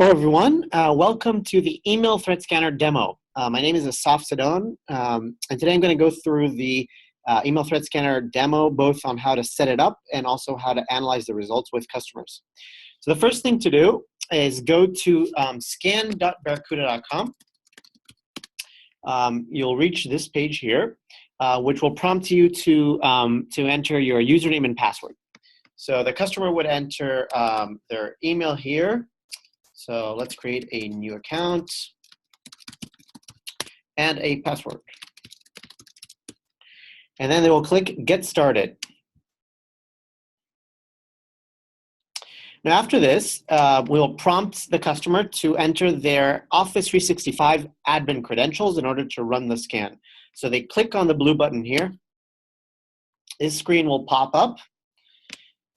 Hello, everyone. Welcome to the Email Threat Scanner demo. My name is Asaf Sadon, and today I'm going to go through the Email Threat Scanner demo, both on how to set it up and also how to analyze the results with customers. So the first thing to do is go to scan.barracuda.com. You'll reach this page here, which will prompt you to enter your username and password. So the customer would enter their email here. So let's create a new account and a password. And then they will click Get Started. Now after this, we'll prompt the customer to enter their Office 365 admin credentials in order to run the scan. So they click on the blue button here. This screen will pop up.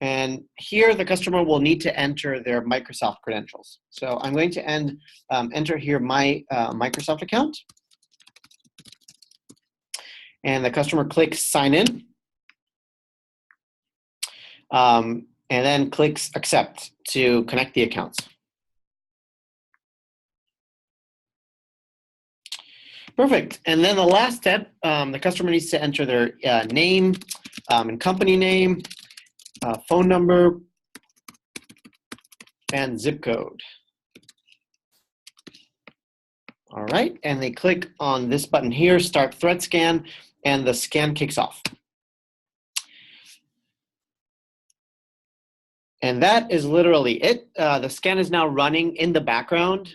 And here, the customer will need to enter their Microsoft credentials. So I'm going to enter here my Microsoft account. And the customer clicks Sign In. And then clicks Accept to connect the accounts. Perfect. And then the last step, the customer needs to enter their name and company name, phone number, and zip code. All right, and they click on this button here, Start Threat Scan, and the scan kicks off. And that is literally it. The scan is now running in the background.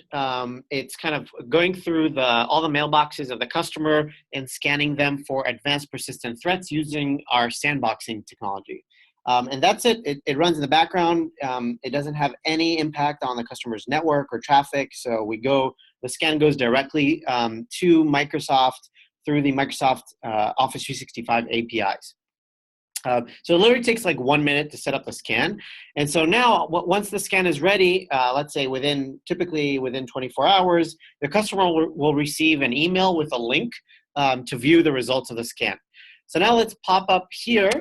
It's kind of going through all the mailboxes of the customer and scanning them for advanced persistent threats using our sandboxing technology. And that's it. It runs in the background. It doesn't have any impact on the customer's network or traffic. So the scan goes directly to Microsoft through the Microsoft Office 365 APIs. So it literally takes like 1 minute to set up the scan. And so now, once the scan is ready, let's say typically within 24 hours, the customer will receive an email with a link to view the results of the scan. So now let's pop up here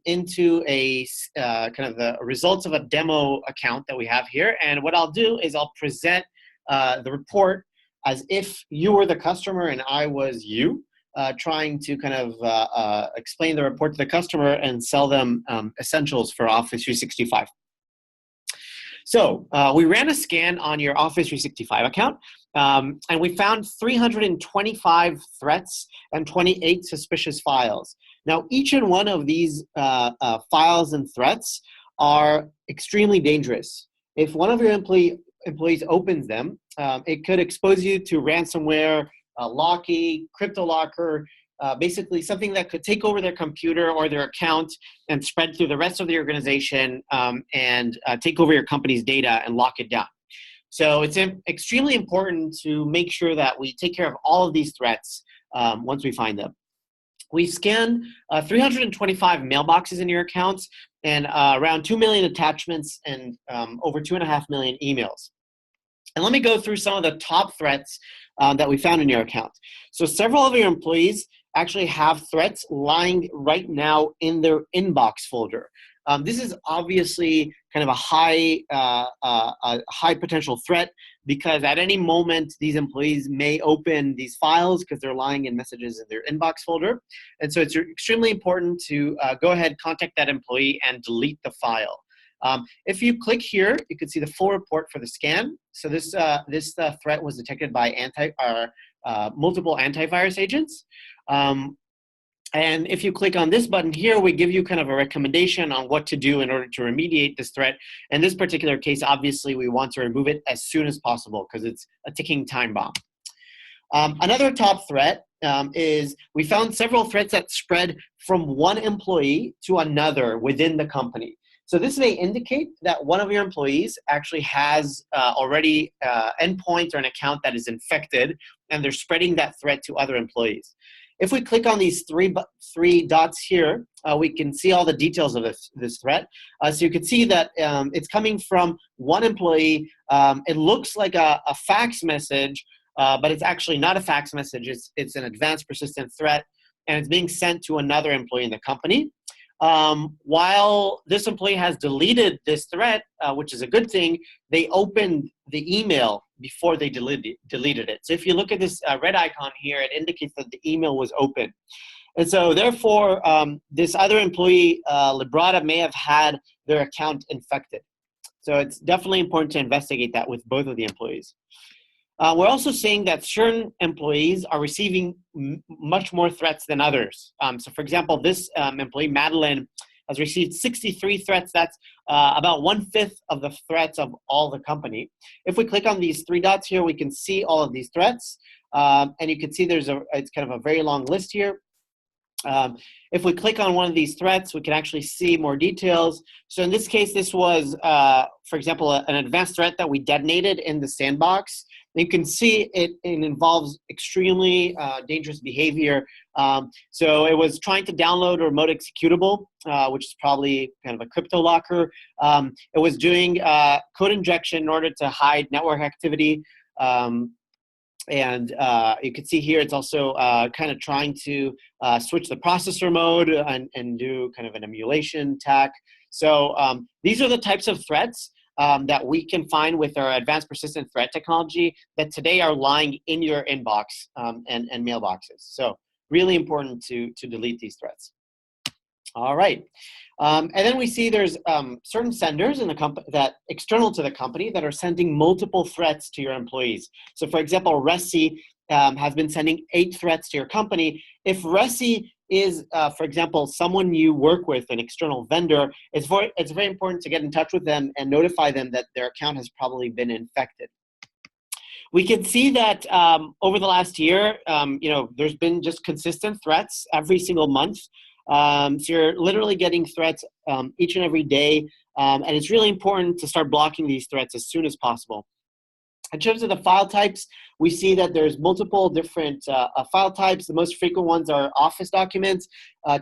into a kind of the results of a demo account that we have here. And what I'll do is I'll present the report as if you were the customer and I was you, trying to kind of explain the report to the customer and sell them essentials for Office 365. So we ran a scan on your Office 365 account, and we found 325 threats and 28 suspicious files. Now, each and one of these files and threats are extremely dangerous. If one of your employees opens them, it could expose you to ransomware, Locky, CryptoLocker, basically something that could take over their computer or their account and spread through the rest of the organization and take over your company's data and lock it down. So it's extremely important to make sure that we take care of all of these threats once we find them. We scanned 325 mailboxes in your accounts and around 2 million attachments and over 2.5 million emails. And let me go through some of the top threats that we found in your account. So several of your employees actually have threats lying right now in their inbox folder. This is obviously kind of a high potential threat because at any moment these employees may open these files because they're lying in messages in their inbox folder. And so it's extremely important to go ahead, contact that employee and delete the file. If you click here, you can see the full report for the scan. So this threat was detected by multiple antivirus agents. And if you click on this button here, we give you kind of a recommendation on what to do in order to remediate this threat. In this particular case, obviously, we want to remove it as soon as possible because it's a ticking time bomb. Another top threat is we found several threats that spread from one employee to another within the company. So this may indicate that one of your employees actually has already endpoint or an account that is infected, and they're spreading that threat to other employees. If we click on these three dots here, we can see all the details of this threat. So you can see that it's coming from one employee. It looks like a fax message, but it's actually not a fax message. It's an advanced persistent threat, and it's being sent to another employee in the company. while this employee has deleted this threat, which is a good thing, they opened the email before they deleted it. So if you look at this red icon here, it indicates that the email was open. And so therefore, this other employee, Librata, may have had their account infected. So it's definitely important to investigate that with both of the employees. We're also seeing that certain employees are receiving much more threats than others. So for example, this employee, Madeline, has received 63 threats. That's about 1/5 of the threats of all the company. If we click on these three dots here, we can see all of these threats. And you can see it's kind of a very long list here. If we click on one of these threats, we can actually see more details. So in this case, this was, for example, an advanced threat that we detonated in the sandbox. You can see it involves extremely dangerous behavior. So it was trying to download a remote executable, which is probably kind of a crypto locker. It was doing code injection in order to hide network activity. And you can see here it's also kind of trying to switch the processor mode and do kind of an emulation attack. So these are the types of threats that we can find with our advanced persistent threat technology that today are lying in your inbox and mailboxes. So really important to delete these threats. All right. And then we see there's certain senders in the company that external to the company that are sending multiple threats to your employees. So for example, Ressi has been sending 8 threats to your company. If Ressi is, for example, someone you work with, an external vendor, it's very important to get in touch with them and notify them that their account has probably been infected. We can see that over the last year, there's been just consistent threats every single month. So you're literally getting threats each and every day, and it's really important to start blocking these threats as soon as possible. In terms of the file types, we see that there's multiple different file types. The most frequent ones are Office documents.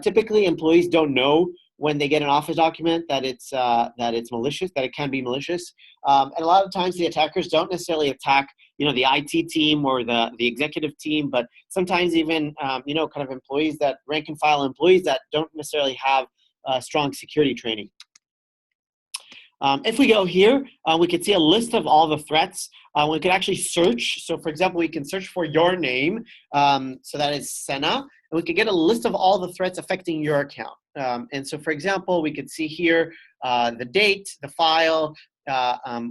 Typically, employees don't know when they get an Office document that it's malicious, that it can be malicious. And a lot of times, the attackers don't necessarily attack the IT team or the executive team, but sometimes even kind of employees that rank and file employees that don't necessarily have strong security training. If we go here, we can see a list of all the threats. We can actually search. So for example, we can search for your name. So that is Senna. And we can get a list of all the threats affecting your account. And so for example, we could see here the date, the file,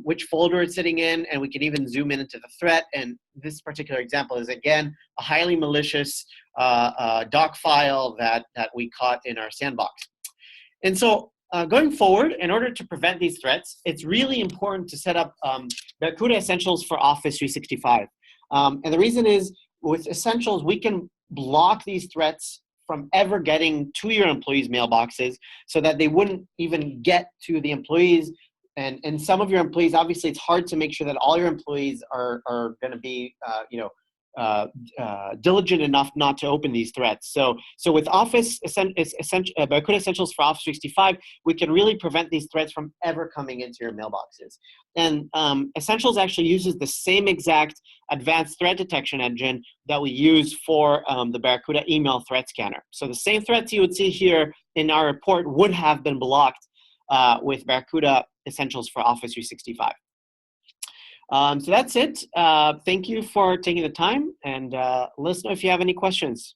which folder it's sitting in, and we can even zoom in into the threat. And this particular example is, again, a highly malicious doc file that we caught in our sandbox. And so going forward, in order to prevent these threats, it's really important to set up Barracuda Essentials for Office 365. And the reason is, with Essentials, we can block these threats from ever getting to your employees' mailboxes so that they wouldn't even get to the employees. And some of your employees, obviously, it's hard to make sure that all your employees are going to be, diligent enough not to open these threats. So with Office Barracuda Essentials for Office 365, we can really prevent these threats from ever coming into your mailboxes. And Essentials actually uses the same exact advanced threat detection engine that we use for the Barracuda email threat scanner. So the same threats you would see here in our report would have been blocked with Barracuda Essentials for Office 365. So that's it. Thank you for taking the time, and let us know if you have any questions.